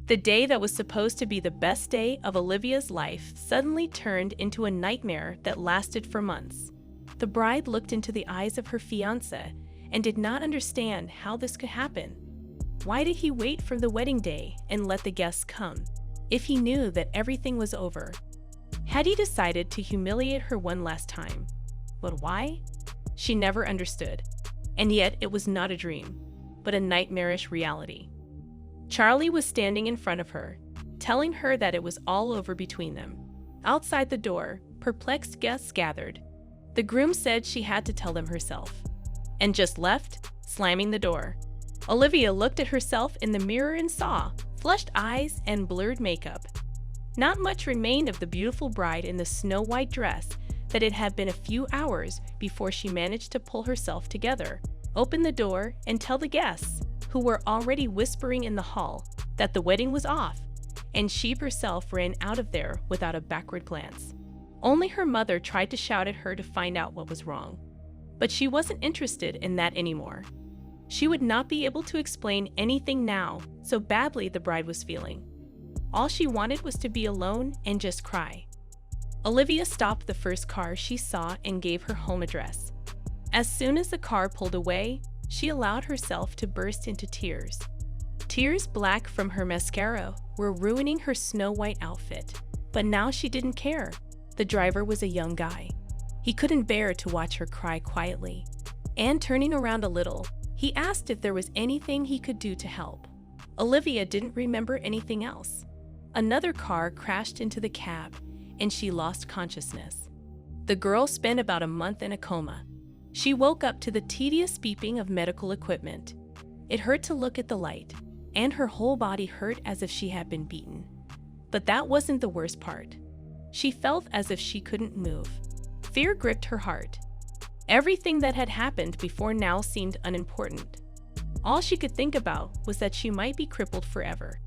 The day that was supposed to be the best day of Olivia's life suddenly turned into a nightmare that lasted for months. The bride looked into the eyes of her fiancé and did not understand how this could happen. Why did he wait for the wedding day and let the guests come, if he knew that everything was over? Had he decided to humiliate her one last time? But why? She never understood. And yet it was not a dream, but a nightmarish reality. Charlie was standing in front of her, telling her that it was all over between them. Outside the door, perplexed guests gathered. The groom said she had to tell them herself, and just left, slamming the door. Olivia looked at herself in the mirror and saw flushed eyes and blurred makeup. Not much remained of the beautiful bride in the snow-white dress that it had been a few hours before she managed to pull herself together, open the door, and tell the guests, who were already whispering in the hall, that the wedding was off, and she herself ran out of there without a backward glance. Only her mother tried to shout at her to find out what was wrong. But she wasn't interested in that anymore. She would not be able to explain anything now, so badly the bride was feeling. All she wanted was to be alone and just cry. Olivia stopped the first car she saw and gave her home address. As soon as the car pulled away, she allowed herself to burst into tears. Tears black from her mascara were ruining her snow-white outfit. But now she didn't care. The driver was a young guy. He couldn't bear to watch her cry quietly. And turning around a little, he asked if there was anything he could do to help. Olivia didn't remember anything else. Another car crashed into the cab, and she lost consciousness. The girl spent about a month in a coma. She woke up to the tedious beeping of medical equipment. It hurt to look at the light, and her whole body hurt as if she had been beaten. But that wasn't the worst part. She felt as if she couldn't move. Fear gripped her heart. Everything that had happened before now seemed unimportant. All she could think about was that she might be crippled forever.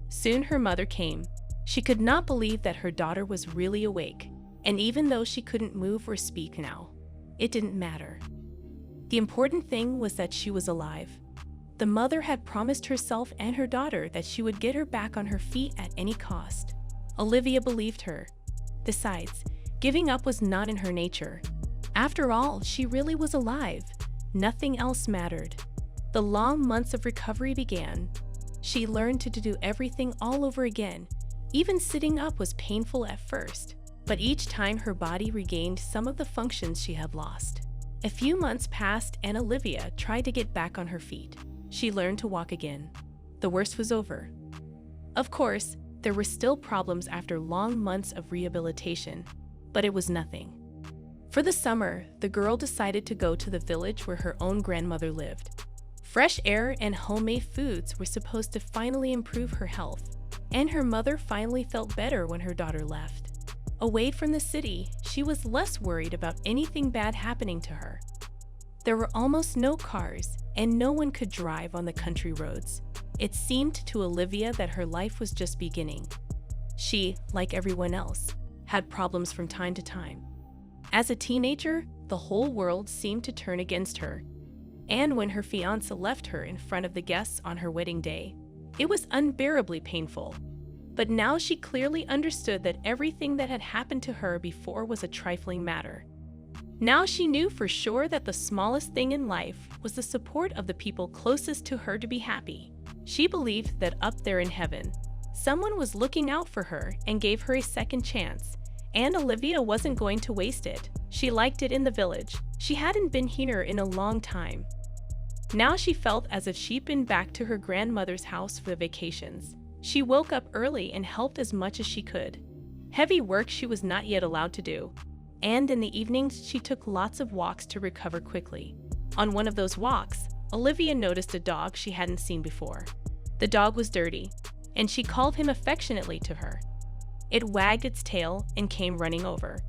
Soon her mother came. She could not believe that her daughter was really awake, and even though she couldn't move or speak now, it didn't matter. The important thing was that she was alive. The mother had promised herself and her daughter that she would get her back on her feet at any cost. Olivia believed her. Besides, giving up was not in her nature. After all, she really was alive. Nothing else mattered. The long months of recovery began. She learned to do everything all over again. Even sitting up was painful at first, but each time her body regained some of the functions she had lost. A few months passed and Olivia tried to get back on her feet. She learned to walk again. The worst was over. Of course, there were still problems after long months of rehabilitation, but it was nothing. For the summer, the girl decided to go to the village where her own grandmother lived. Fresh air and homemade foods were supposed to finally improve her health, and her mother finally felt better when her daughter left. Away from the city, she was less worried about anything bad happening to her. There were almost no cars, and no one could drive on the country roads. It seemed to Olivia that her life was just beginning. She, like everyone else, had problems from time to time. As a teenager, the whole world seemed to turn against her. And when her fiancé left her in front of the guests on her wedding day, it was unbearably painful. But now she clearly understood that everything that had happened to her before was a trifling matter. Now she knew for sure that the smallest thing in life was the support of the people closest to her to be happy. She believed that up there in heaven, someone was looking out for her and gave her a second chance, and Olivia wasn't going to waste it. She liked it in the village. She hadn't been here in a long time. Now she felt as if she'd been back to her grandmother's house for the vacations. She woke up early and helped as much as she could. Heavy work she was not yet allowed to do. And in the evenings, she took lots of walks to recover quickly. On one of those walks, Olivia noticed a dog she hadn't seen before. The dog was dirty, and she called him affectionately to her. It wagged its tail and came running over.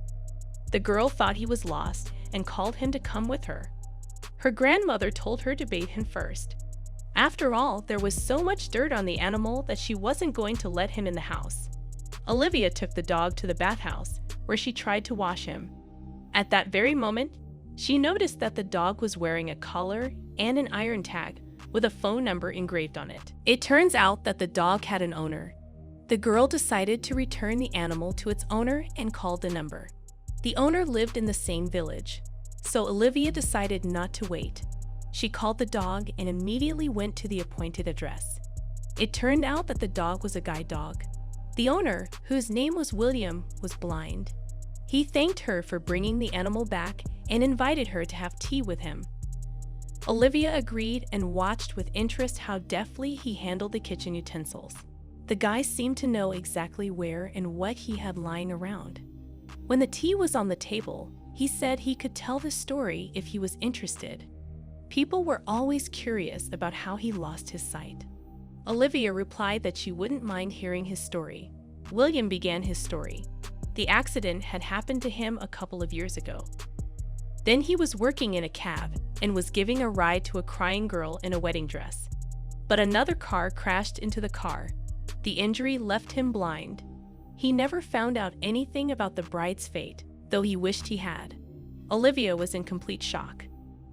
The girl thought he was lost and called him to come with her. Her grandmother told her to bathe him first. After all, there was so much dirt on the animal that she wasn't going to let him in the house. Olivia took the dog to the bathhouse, where she tried to wash him. At that very moment, she noticed that the dog was wearing a collar and an iron tag with a phone number engraved on it. It turns out that the dog had an owner. The girl decided to return the animal to its owner and called the number. The owner lived in the same village, so Olivia decided not to wait. She called the dog and immediately went to the appointed address. It turned out that the dog was a guide dog. The owner, whose name was William, was blind. He thanked her for bringing the animal back and invited her to have tea with him. Olivia agreed and watched with interest how deftly he handled the kitchen utensils. The guy seemed to know exactly where and what he had lying around. When the tea was on the table, he said he could tell the story if he was interested. People were always curious about how he lost his sight. Olivia replied that she wouldn't mind hearing his story. William began his story. The accident had happened to him a couple of years ago. Then he was working in a cab and was giving a ride to a crying girl in a wedding dress. But another car crashed into the car. The injury left him blind. He never found out anything about the bride's fate, though he wished he had. Olivia was in complete shock.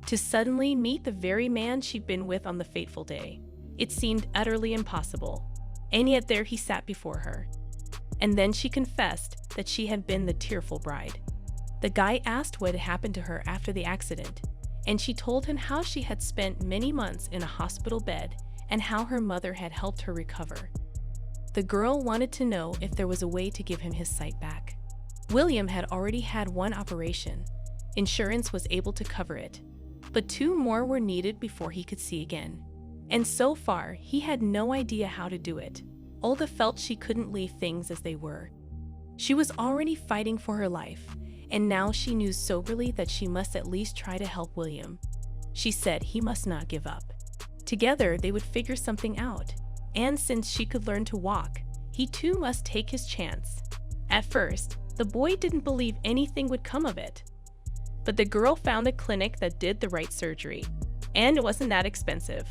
To suddenly meet the very man she'd been with on the fateful day. It seemed utterly impossible, and yet there he sat before her. And then she confessed that she had been the tearful bride. The guy asked what had happened to her after the accident, and she told him how she had spent many months in a hospital bed and how her mother had helped her recover. The girl wanted to know if there was a way to give him his sight back. William had already had one operation. Insurance was able to cover it, but 2 more were needed before he could see again. And so far, he had no idea how to do it. Olga felt she couldn't leave things as they were. She was already fighting for her life, and now she knew soberly that she must at least try to help William. She said he must not give up. Together, they would figure something out. And since she could learn to walk, he too must take his chance. At first, the boy didn't believe anything would come of it. But the girl found a clinic that did the right surgery, and it wasn't that expensive.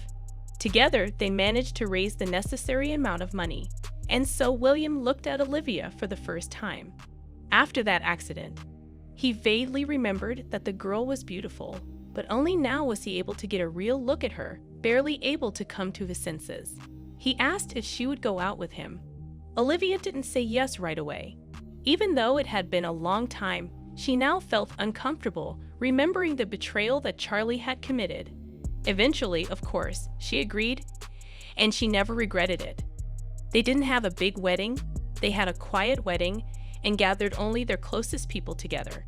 Together, they managed to raise the necessary amount of money, and so William looked at Olivia for the first time. After that accident, he vaguely remembered that the girl was beautiful, but only now was he able to get a real look at her, barely able to come to his senses. He asked if she would go out with him. Olivia didn't say yes right away. Even though it had been a long time, she now felt uncomfortable remembering the betrayal that Charlie had committed. Eventually, of course, she agreed, and she never regretted it. They didn't have a big wedding, they had a quiet wedding and gathered only their closest people together.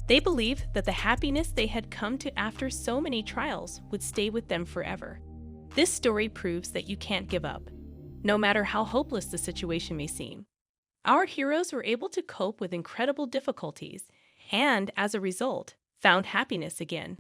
They believed that the happiness they had come to after so many trials would stay with them forever. This story proves that you can't give up, no matter how hopeless the situation may seem. Our heroes were able to cope with incredible difficulties and, as a result, found happiness again.